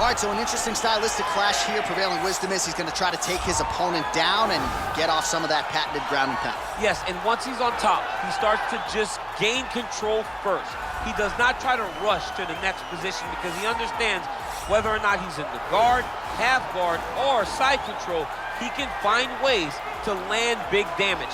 All right, so an interesting stylistic clash here. Prevailing wisdom is he's going to try to take his opponent down and get off some of that patented ground and pound. Yes, and once he's on top, he starts to just gain control first. He does not try to rush to the next position because he understands whether or not he's in the guard, half guard, or side control, he can find ways to land big damage.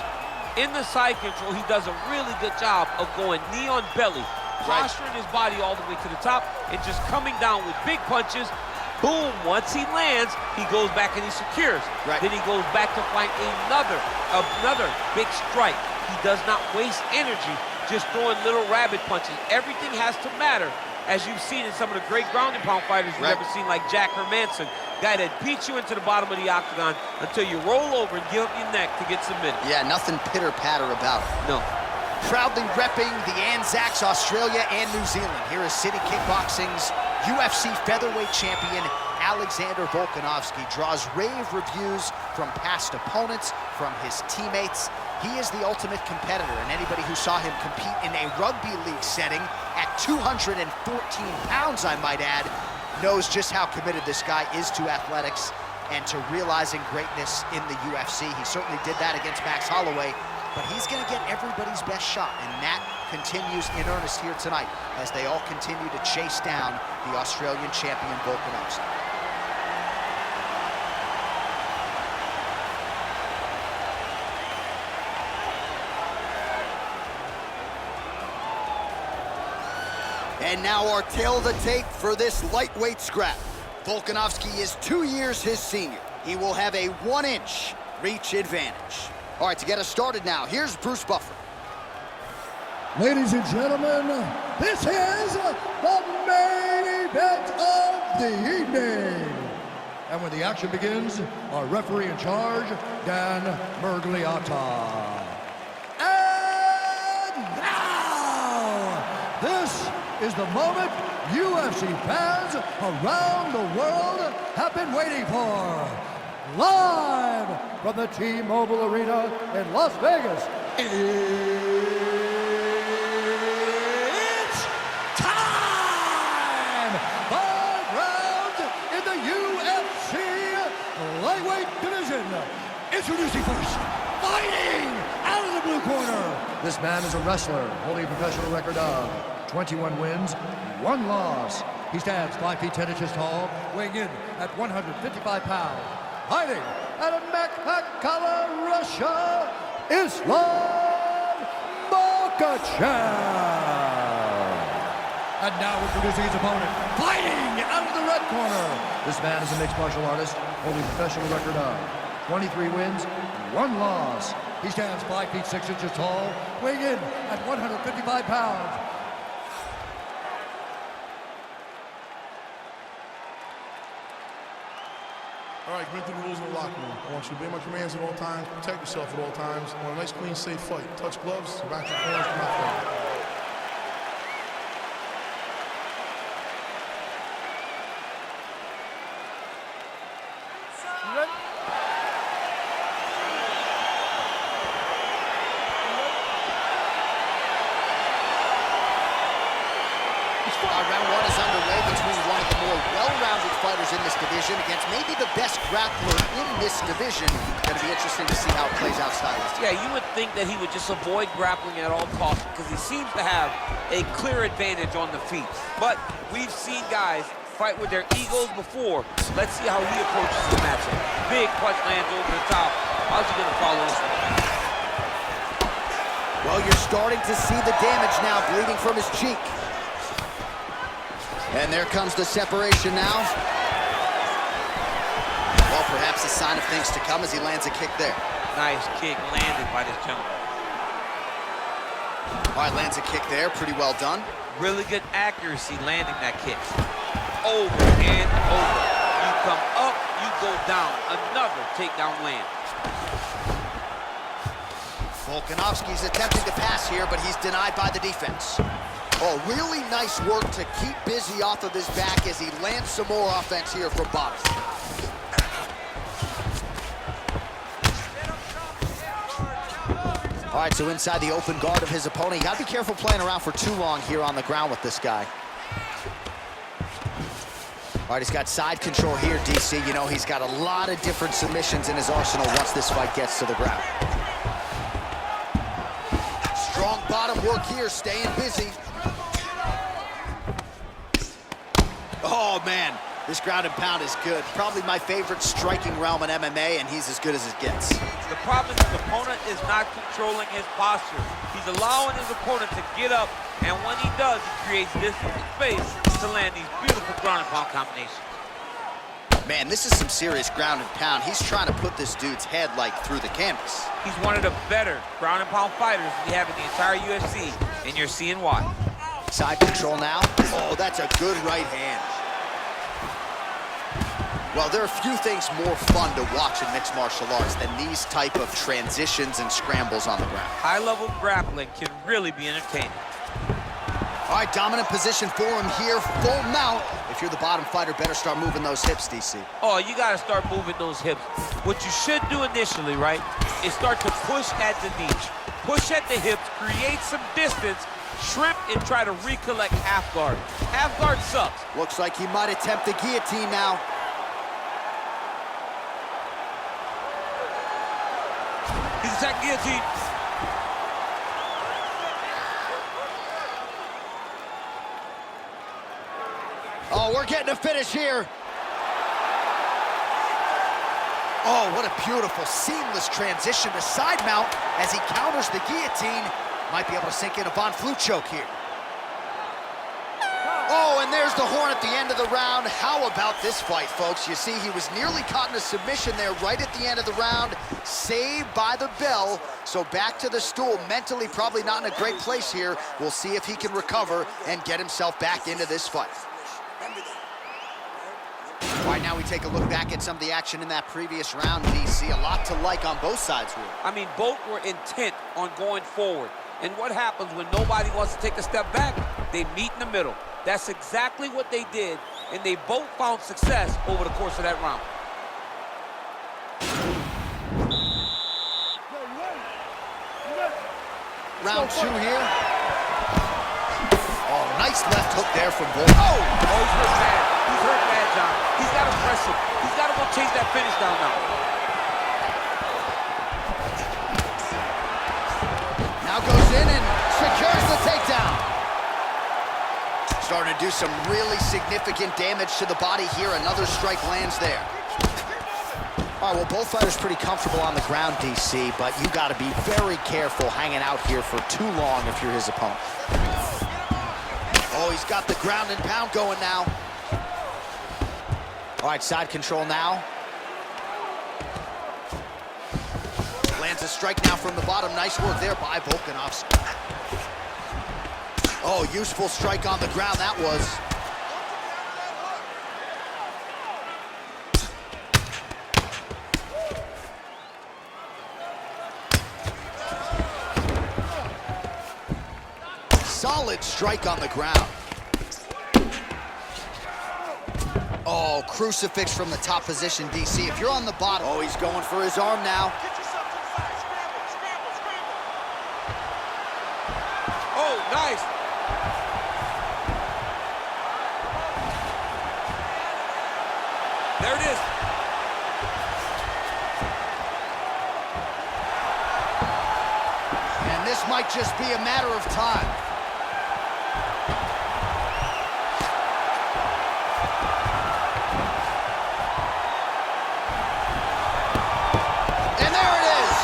In the side control, he does a really good job of going knee on belly, posturing his body all the way to the top, and just coming down with big punches. Boom, once he lands, he goes back and he secures. Then he goes back to find another big strike. He does not waste energy just throwing little rabbit punches. Everything has to matter, as you've seen in some of the great ground and pound fighters you've ever seen, like Jack Hermanson, guy that beats you into the bottom of the octagon until you roll over and give up your neck to get submitted. Yeah, nothing pitter-patter about it. No. Proudly repping the Anzacs, Australia and New Zealand. Here is City Kickboxing's UFC featherweight champion, Alexandr Volkanovski. Draws rave reviews from past opponents, from his teammates. He is the ultimate competitor, and anybody who saw him compete in a rugby league setting at 214 pounds, I might add, knows just how committed this guy is to athletics and to realizing greatness in the UFC. He certainly did that against Max Holloway, but he's going to get everybody's best shot, and that continues in earnest here tonight as they all continue to chase down the Australian champion, Volkanovski. And now our tale of the tape for this lightweight scrap. Volkanovski is 2 years his senior. He will have a 1-inch reach advantage. All right, to get us started now, here's Bruce Buffer. Ladies and gentlemen, this is the main event of the evening. And when the action begins, our referee in charge, Dan Mergliata. And now, this is the moment UFC fans around the world have been waiting for. Live from the T-Mobile Arena in Las Vegas, it's time! 5 rounds in the UFC lightweight division. Introducing first, fighting out of the blue corner. This man is a wrestler holding a professional record of 21 wins, 1 loss. He stands 5 feet 10 inches tall, weighing in at 155 pounds. Hiding out of Makhachev, Russia, Ислам Mахачев. And now introducing his opponent, fighting out of the red corner. This man is a mixed martial artist, holding a professional record of 23 wins, 1 loss. He stands 5 feet 6 inches tall, weighing in at 155 pounds. All right, commit to the rules in the locker room. I want you to obey my commands at all times, protect yourself at all times. I want a nice, clean, safe fight. Touch gloves, back to the corners, come out fight. Round 1 is underway between one of the more well-rounded fighters in this division against maybe the best grappler in this division. Going to be interesting to see how it plays out stylistically. Yeah, you would think that he would just avoid grappling at all costs because he seems to have a clear advantage on the feet. But we've seen guys fight with their egos before. Let's see how he approaches the matchup. Big punch lands over the top. How's he going to follow this one? Well, you're starting to see the damage now, bleeding from his cheek. And there comes the separation now. Well, perhaps a sign of things to come as he lands a kick there. Nice kick landed by this gentleman. All right, lands a kick there, pretty well done. Really good accuracy landing that kick. Over and over. You come up, you go down. Another takedown land. Volkanovski's attempting to pass here, but he's denied by the defense. Oh, really nice work to keep busy off of his back as he lands some more offense here from Bobby. All right, so inside the open guard of his opponent. You gotta be careful playing around for too long here on the ground with this guy. All right, he's got side control here, DC. You know, he's got a lot of different submissions in his arsenal once this fight gets to the ground. Strong bottom work here, staying busy. Oh, man, this ground and pound is good. Probably my favorite striking realm in MMA, and he's as good as it gets. The problem is his opponent is not controlling his posture. He's allowing his opponent to get up, and when he does, he creates distance and space to land these beautiful ground and pound combinations. Man, this is some serious ground and pound. He's trying to put this dude's head, like, through the canvas. He's one of the better ground and pound fighters we have in the entire UFC, and you're seeing why. Side control now. Oh, that's a good right hand. Well, there are few things more fun to watch in mixed martial arts than these type of transitions and scrambles on the ground. High-level grappling can really be entertaining. All right, dominant position for him here, full mount. If you're the bottom fighter, better start moving those hips, DC. Oh, you gotta start moving those hips. What you should do initially, right, is start to push at the knee. Push at the hips, create some distance, shrimp, and try to recollect half guard. Half guard sucks. Looks like he might attempt the guillotine now. He's attacking guillotine. Oh, we're getting a finish here. Oh, what a beautiful, seamless transition to side mount as he counters the guillotine. Might be able to sink in a Von Flue choke here. Oh, and there's the horn at the end of the round. How about this fight, folks? You see, he was nearly caught in a submission there right at the end of the round. Saved by the bell. So back to the stool. Mentally probably not in a great place here. We'll see if he can recover and get himself back into this fight. All right, now we take a look back at some of the action in that previous round. DC, a lot to like on both sides here. I mean, both were intent on going forward. And what happens when nobody wants to take a step back? They meet in the middle. That's exactly what they did, and they both found success over the course of that round. Round two here. Oh, nice left hook there from both. Oh, he's hurt bad. He's hurt bad, John. He's got to press him. He's got to go chase that finish down now. Now goes in and secures the takedown. Starting to do some really significant damage to the body here. Another strike lands there. All right, well, both fighters pretty comfortable on the ground, DC, but you got to be very careful hanging out here for too long if you're his opponent. Oh, he's got the ground and pound going now. All right, side control now. Lands a strike now from the bottom. Nice work there by Volkanovski. Oh, useful strike on the ground that was. Solid strike on the ground. Oh, crucifix from the top position, DC. If you're on the bottom, oh, he's going for his arm now. Oh, nice. There it is. And this might just be a matter of time. And there it is.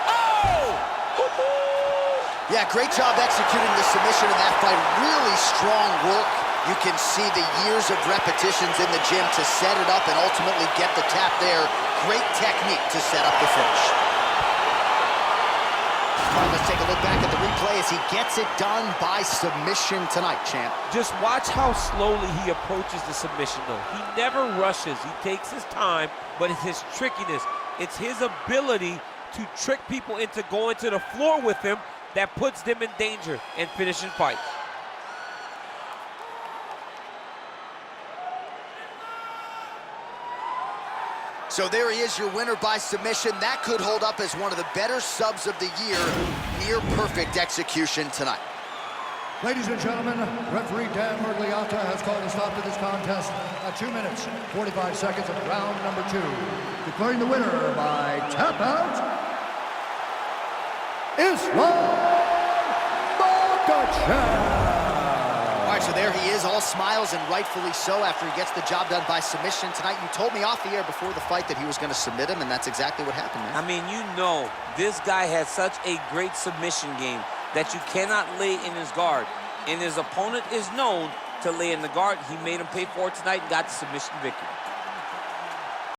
Oh! Yeah, great job executing the submission in that fight. Really strong work. You can see the years of repetitions in the gym to set it up and ultimately get the tap there. Great technique to set up the finish. All right, let's take a look back at the replay as he gets it done by submission tonight, champ. Just watch how slowly he approaches the submission, though. He never rushes. He takes his time, but it's his trickiness. It's his ability to trick people into going to the floor with him that puts them in danger and finishing fights. So there he is, your winner by submission. That could hold up as one of the better subs of the year. Near perfect execution tonight. Ladies and gentlemen, referee Dan Mergliata has called a stop to this contest at 2 minutes, 45 seconds of round number 2. Declaring the winner by tap out, Ислам Махачев. All right, so there he is, all smiles and rightfully so after he gets the job done by submission. Tonight, you told me off the air before the fight that he was going to submit him, and that's exactly what happened, man. I mean, you know, this guy has such a great submission game that you cannot lay in his guard. And his opponent is known to lay in the guard. He made him pay for it tonight and got the submission victory.